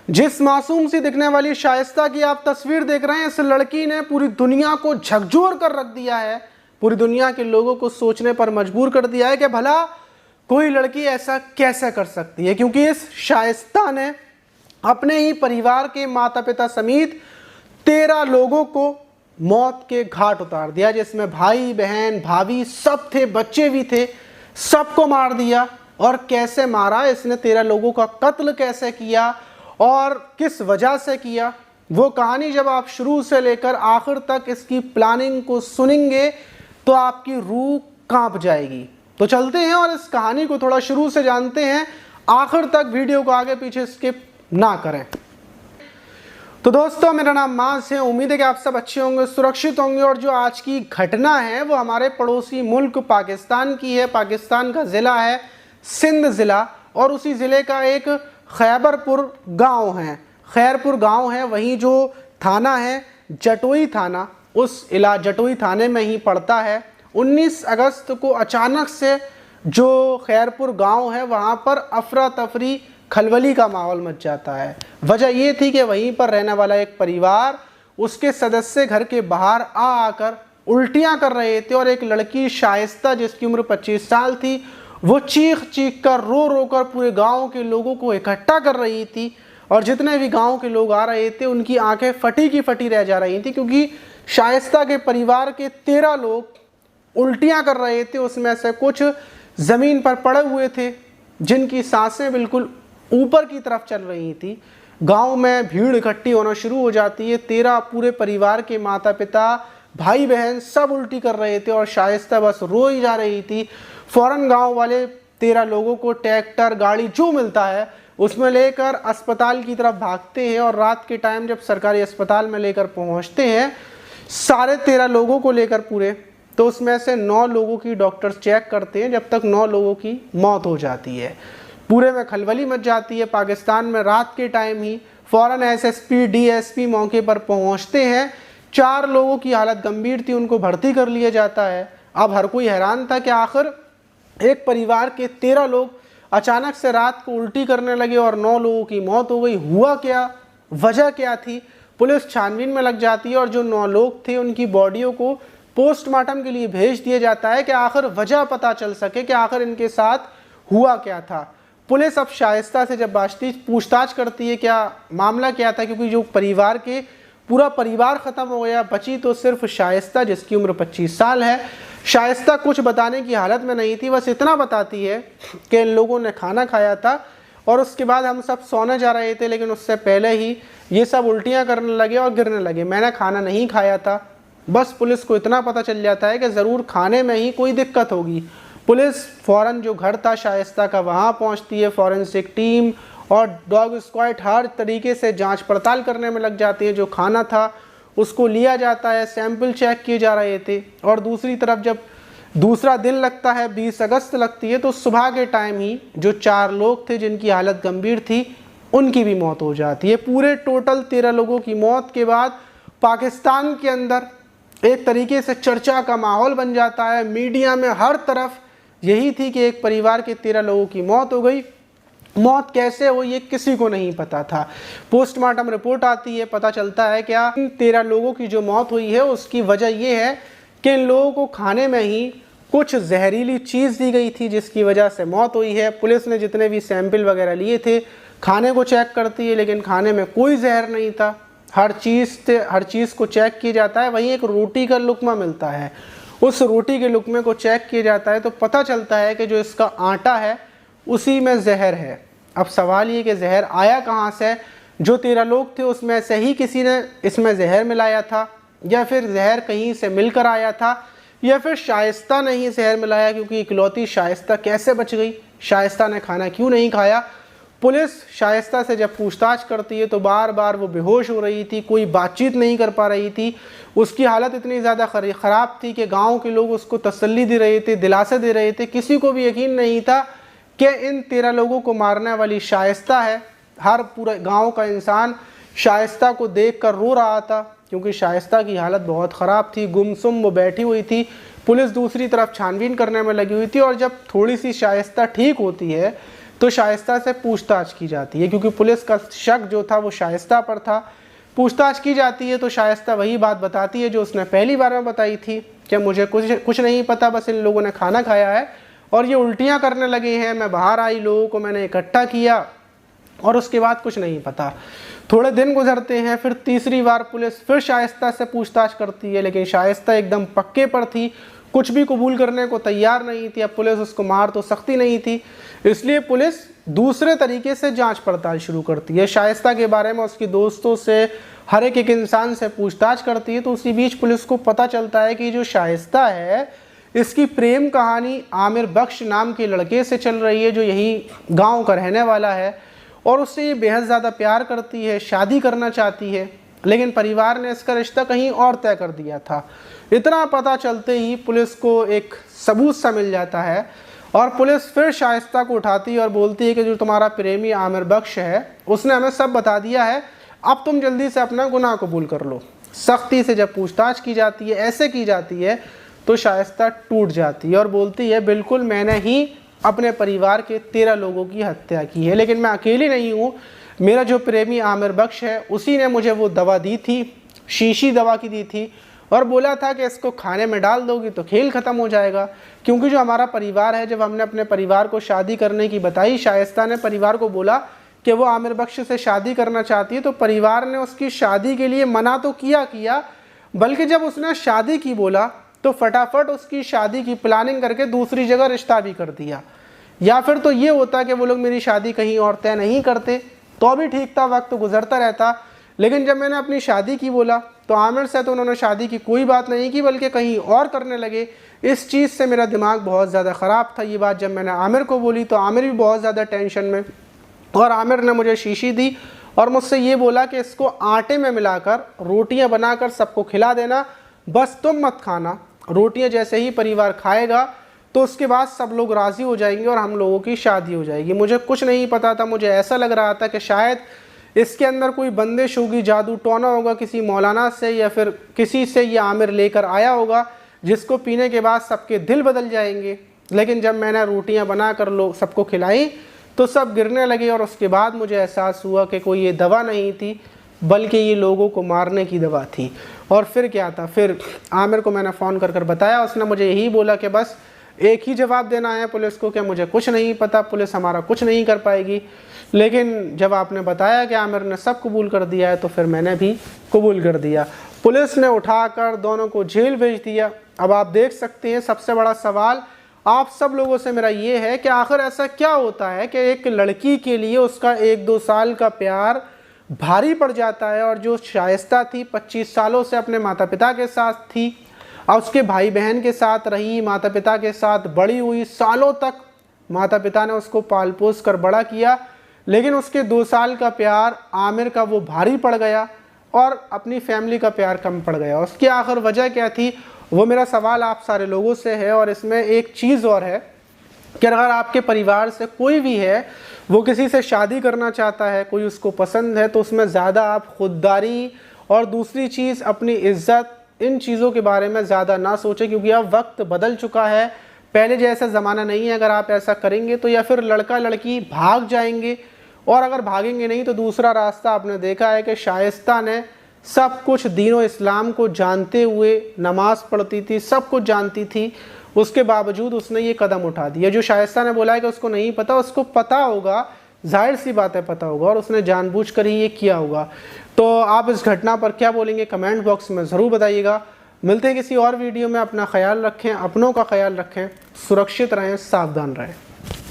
जिस मासूम सी दिखने वाली शाइस्ता की आप तस्वीर देख रहे हैं, इस लड़की ने पूरी दुनिया को झकझोर कर रख दिया है। पूरी दुनिया के लोगों को सोचने पर मजबूर कर दिया है कि भला कोई लड़की ऐसा कैसे कर सकती है, क्योंकि इस शाइस्ता ने अपने ही परिवार के माता पिता समेत 13 लोगों को मौत के घाट उतार दिया, जिसमें भाई बहन भाभी सब थे, बच्चे भी थे, सबको मार दिया। और कैसे मारा, इसने 13 लोगों का कत्ल कैसे किया और किस वजह से किया, वो कहानी जब आप शुरू से लेकर आखिर तक इसकी प्लानिंग को सुनेंगे तो आपकी रूह कांप जाएगी। तो चलते हैं और इस कहानी को थोड़ा शुरू से जानते हैं, आखिर तक वीडियो को आगे पीछे स्किप ना करें। तो दोस्तों, मेरा नाम मास है। उम्मीद है कि आप सब अच्छे होंगे, सुरक्षित होंगे। और जो आज की घटना है वो हमारे पड़ोसी मुल्क पाकिस्तान की है। पाकिस्तान का ज़िला है सिंध ज़िला और उसी ज़िले का एक खैबरपुर गांव है, खैरपुर गांव है। वहीं जो थाना है जटोई थाना, उस जटोई थाने में ही पड़ता है। 19 अगस्त को अचानक से जो खैरपुर गांव है वहां पर अफरा तफरी खलबली का माहौल मच जाता है। वजह ये थी कि वहीं पर रहने वाला एक परिवार, उसके सदस्य घर के बाहर आकर उल्टियां कर रहे थे और एक लड़की शाइस्ता जिसकी उम्र 25 साल थी, वो चीख चीख कर रो रो कर पूरे गांव के लोगों को इकट्ठा कर रही थी। और जितने भी गांव के लोग आ रहे थे उनकी आंखें फटी की फटी रह जा रही थी, क्योंकि शाइस्ता के परिवार के 13 लोग उल्टियां कर रहे थे। उसमें से कुछ ज़मीन पर पड़े हुए थे जिनकी सांसें बिल्कुल ऊपर की तरफ चल रही थी। गांव में भीड़ इकट्ठी होना शुरू हो जाती है। 13 पूरे परिवार के माता पिता भाई बहन सब उल्टी कर रहे थे और शाइस्ता बस रो ही जा रही थी। फौरन गांव वाले 13 लोगों को ट्रैक्टर गाड़ी जो मिलता है उसमें लेकर अस्पताल की तरफ भागते हैं। और रात के टाइम जब सरकारी अस्पताल में लेकर पहुंचते हैं सारे 13 लोगों को लेकर पूरे, तो उसमें से 9 लोगों की डॉक्टर्स चेक करते हैं, जब तक 9 लोगों की मौत हो जाती है। पूरे में खलबली मच जाती है। पाकिस्तान में रात के टाइम ही फौरन एसएसपी डीएसपी मौके पर पहुंचते हैं। 4 लोगों की हालत गंभीर थी, उनको भर्ती कर लिया जाता है। अब हर कोई हैरान था कि आखिर एक परिवार के 13 लोग अचानक से रात को उल्टी करने लगे और 9 लोगों की मौत हो गई। हुआ क्या, वजह क्या थी? पुलिस छानबीन में लग जाती है और जो 9 लोग थे उनकी बॉडियों को पोस्टमार्टम के लिए भेज दिया जाता है कि आखिर वजह पता चल सके कि आखिर इनके साथ हुआ क्या था। पुलिस अब शाइस्ता से जब पूछताछ करती है क्या मामला क्या था, क्योंकि जो परिवार के पूरा परिवार ख़त्म हो गया, बची तो सिर्फ शाइस्ता जिसकी उम्र 25 साल है। शाइस्ता कुछ बताने की हालत में नहीं थी, बस इतना बताती है कि इन लोगों ने खाना खाया था और उसके बाद हम सब सोने जा रहे थे, लेकिन उससे पहले ही ये सब उल्टियां करने लगे और गिरने लगे। मैंने खाना नहीं खाया था। बस पुलिस को इतना पता चल जाता है कि ज़रूर खाने में ही कोई दिक्कत होगी। पुलिस फ़ौरन जो घर था शाइस्ता का वहाँ पहुँचती है। फॉरेंसिक टीम और डॉग स्क्वाड हर तरीके से जांच पड़ताल करने में लग जाती है। जो खाना था उसको लिया जाता है, सैंपल चेक किए जा रहे थे। और दूसरी तरफ जब दूसरा दिन लगता है, 20 अगस्त लगती है, तो सुबह के टाइम ही जो 4 लोग थे जिनकी हालत गंभीर थी उनकी भी मौत हो जाती है। पूरे टोटल 13 लोगों की मौत के बाद पाकिस्तान के अंदर एक तरीके से चर्चा का माहौल बन जाता है। मीडिया में हर तरफ यही थी कि एक परिवार के 13 लोगों की मौत हो गई। मौत कैसे हुई ये किसी को नहीं पता था। पोस्टमार्टम रिपोर्ट आती है, पता चलता है क्या इन 13 लोगों की जो मौत हुई है उसकी वजह ये है कि इन लोगों को खाने में ही कुछ जहरीली चीज़ दी गई थी जिसकी वजह से मौत हुई है। पुलिस ने जितने भी सैंपल वगैरह लिए थे खाने को चेक करती है, लेकिन खाने में कोई जहर नहीं था। हर चीज़ को चेक किया जाता है। वहीं एक रोटी का लुकमा मिलता है, उस रोटी के लुकमे को चेक किया जाता है तो पता चलता है कि जो इसका आटा है उसी में जहर है। अब सवाल ये कि जहर आया कहाँ से? जो 13 लोग थे उसमें से ही किसी ने इसमें जहर मिलाया था, या फिर जहर कहीं से मिलकर आया था, या फिर शाइस्ता ने ही जहर मिलाया, क्योंकि इकलौती शाइस्ता कैसे बच गई? शाइस्ता ने खाना क्यों नहीं खाया? पुलिस शाइस्ता से जब पूछताछ करती है तो बार बार वो बेहोश हो रही थी, कोई बातचीत नहीं कर पा रही थी। उसकी हालत इतनी ज़्यादा ख़राब थी कि गांव के लोग उसको तसल्ली दे रहे थे, दिलासे दे रहे थे। किसी को भी यकीन नहीं था कि इन 13 लोगों को मारने वाली शाइस्ता है। हर पूरा गांव का इंसान शाइस्ता को देखकर रो रहा था, क्योंकि शाइस्ता की हालत बहुत ख़राब थी, गुमसुम वो बैठी हुई थी। पुलिस दूसरी तरफ छानबीन करने में लगी हुई थी और जब थोड़ी सी शाइस्ता ठीक होती है तो शाइस्ता से पूछताछ की जाती है, क्योंकि पुलिस का शक जो था वो शाइस्ता पर था। पूछताछ की जाती है तो शाइस्ता वही बात बताती है जो उसने पहली बार में बताई थी कि मुझे कुछ नहीं पता, बस इन लोगों ने खाना खाया है और ये उल्टियाँ करने लगे हैं, मैं बाहर आई, लोगों को मैंने इकट्ठा किया और उसके बाद कुछ नहीं पता। थोड़े दिन गुजरते हैं, फिर तीसरी बार पुलिस फिर शाइस्ता से पूछताछ करती है, लेकिन शाइस्ता एकदम पक्के पर थी, कुछ भी कबूल करने को तैयार नहीं थी। अब पुलिस उसको मार तो सकती नहीं थी, इसलिए पुलिस दूसरे तरीके से जांच पड़ताल शुरू करती है। शाइस्ता के बारे में उसके दोस्तों से, हर एक इंसान से पूछताछ करती है। तो उसी बीच पुलिस को पता चलता है कि जो शाइस्ता है इसकी प्रेम कहानी आमिर बख्श नाम के लड़के से चल रही है, जो यही गाँव का रहने वाला है और उससे ये बेहद ज़्यादा प्यार करती है, शादी करना चाहती है, लेकिन परिवार ने इसका रिश्ता कहीं और तय कर दिया था। इतना पता चलते ही पुलिस को एक सबूत सा मिल जाता है और पुलिस फिर शाइस्ता को उठाती है और बोलती है कि जो तुम्हारा प्रेमी आमिर बख्श है उसने हमें सब बता दिया है, अब तुम जल्दी से अपना गुनाह कबूल कर लो। सख्ती से जब पूछताछ की जाती है, ऐसे की जाती है, तो शाइस्ता टूट जाती है और बोलती है बिल्कुल मैंने ही अपने परिवार के 13 लोगों की हत्या की है, लेकिन मैं अकेली नहीं हूँ। मेरा जो प्रेमी आमिर बख्श है उसी ने मुझे वो दवा दी थी, शीशी दवा की दी थी और बोला था कि इसको खाने में डाल दोगी तो खेल ख़त्म हो जाएगा। क्योंकि जो हमारा परिवार है, जब हमने अपने परिवार को शादी करने की बताई, शाइस्ता ने परिवार को बोला कि वो आमिर बख्श से शादी करना चाहती है, तो परिवार ने उसकी शादी के लिए मना तो किया, बल्कि जब उसने शादी की बोला तो फटाफट उसकी शादी की प्लानिंग करके दूसरी जगह रिश्ता भी कर दिया। या फिर तो ये होता कि वो लोग मेरी शादी कहीं और तय नहीं करते तो भी ठीक था, वक्त गुजरता रहता। लेकिन जब मैंने अपनी शादी की बोला तो आमिर से तो उन्होंने शादी की कोई बात नहीं की, बल्कि कहीं और करने लगे। इस चीज़ से मेरा दिमाग बहुत ज़्यादा ख़राब था। ये बात जब मैंने आमिर को बोली तो आमिर भी बहुत ज़्यादा टेंशन में, और आमिर ने मुझे शीशी दी और मुझसे ये बोला कि इसको आटे में मिलाकर रोटियां बनाकर सबको खिला देना, बस तुम मत खाना। रोटियां जैसे ही परिवार खाएगा तो उसके बाद सब लोग राज़ी हो जाएंगे और हम लोगों की शादी हो जाएगी। मुझे कुछ नहीं पता था, मुझे ऐसा लग रहा था कि शायद इसके अंदर कोई बंदिश होगी, जादू टोना होगा किसी मौलाना से या फिर किसी से ये आमिर लेकर आया होगा, जिसको पीने के बाद सबके दिल बदल जाएंगे। लेकिन जब मैंने रोटियां बनाकर लोग सबको खिलाई तो सब गिरने लगे और उसके बाद मुझे एहसास हुआ कि कोई ये दवा नहीं थी, बल्कि ये लोगों को मारने की दवा थी। और फिर क्या था, फिर आमिर को मैंने फ़ोन कर बताया, उसने मुझे यही बोला कि बस एक ही जवाब देना है पुलिस को कि मुझे कुछ नहीं पता, पुलिस हमारा कुछ नहीं कर पाएगी। लेकिन जब आपने बताया कि आमिर ने सब कबूल कर दिया है तो फिर मैंने भी कबूल कर दिया। पुलिस ने उठाकर दोनों को जेल भेज दिया। अब आप देख सकते हैं, सबसे बड़ा सवाल आप सब लोगों से मेरा ये है कि आखिर ऐसा क्या होता है कि एक लड़की के लिए उसका 1-2 साल का प्यार भारी पड़ जाता है, और जो शाइस्ता थी 25 सालों से अपने माता पिता के साथ थी और उसके भाई बहन के साथ रही, माता पिता के साथ बड़ी हुई, सालों तक माता पिता ने उसको पाल पोस कर बड़ा किया, लेकिन उसके 2 साल का प्यार आमिर का वो भारी पड़ गया और अपनी फैमिली का प्यार कम पड़ गया। उसकी आखिर वजह क्या थी, वो मेरा सवाल आप सारे लोगों से है। और इसमें एक चीज़ और है कि अगर आपके परिवार से कोई भी है, वो किसी से शादी करना चाहता है, कोई उसको पसंद है, तो उसमें ज़्यादा आप खुददारी और दूसरी चीज़ अपनी इज्जत, इन चीज़ों के बारे में ज़्यादा ना सोचें, क्योंकि अब वक्त बदल चुका है, पहले जैसा ज़माना नहीं है। अगर आप ऐसा करेंगे तो या फिर लड़का लड़की भाग जाएंगे, और अगर भागेंगे नहीं तो दूसरा रास्ता आपने देखा है कि शाइस्ता ने सब कुछ दीन इस्लाम को जानते हुए नमाज पढ़ती थी, सब कुछ जानती थी, उसके बावजूद उसने ये कदम उठा दिया। जो शाइस्ता ने बोला है कि उसको नहीं पता, उसको पता होगा, जाहिर सी बात है पता होगा, और उसने जानबूझकर ही ये किया होगा। तो आप इस घटना पर क्या बोलेंगे कमेंट बॉक्स में ज़रूर बताइएगा। मिलते हैं किसी और वीडियो में। अपना ख्याल रखें, अपनों का ख्याल रखें, सुरक्षित रहें, सावधान रहें।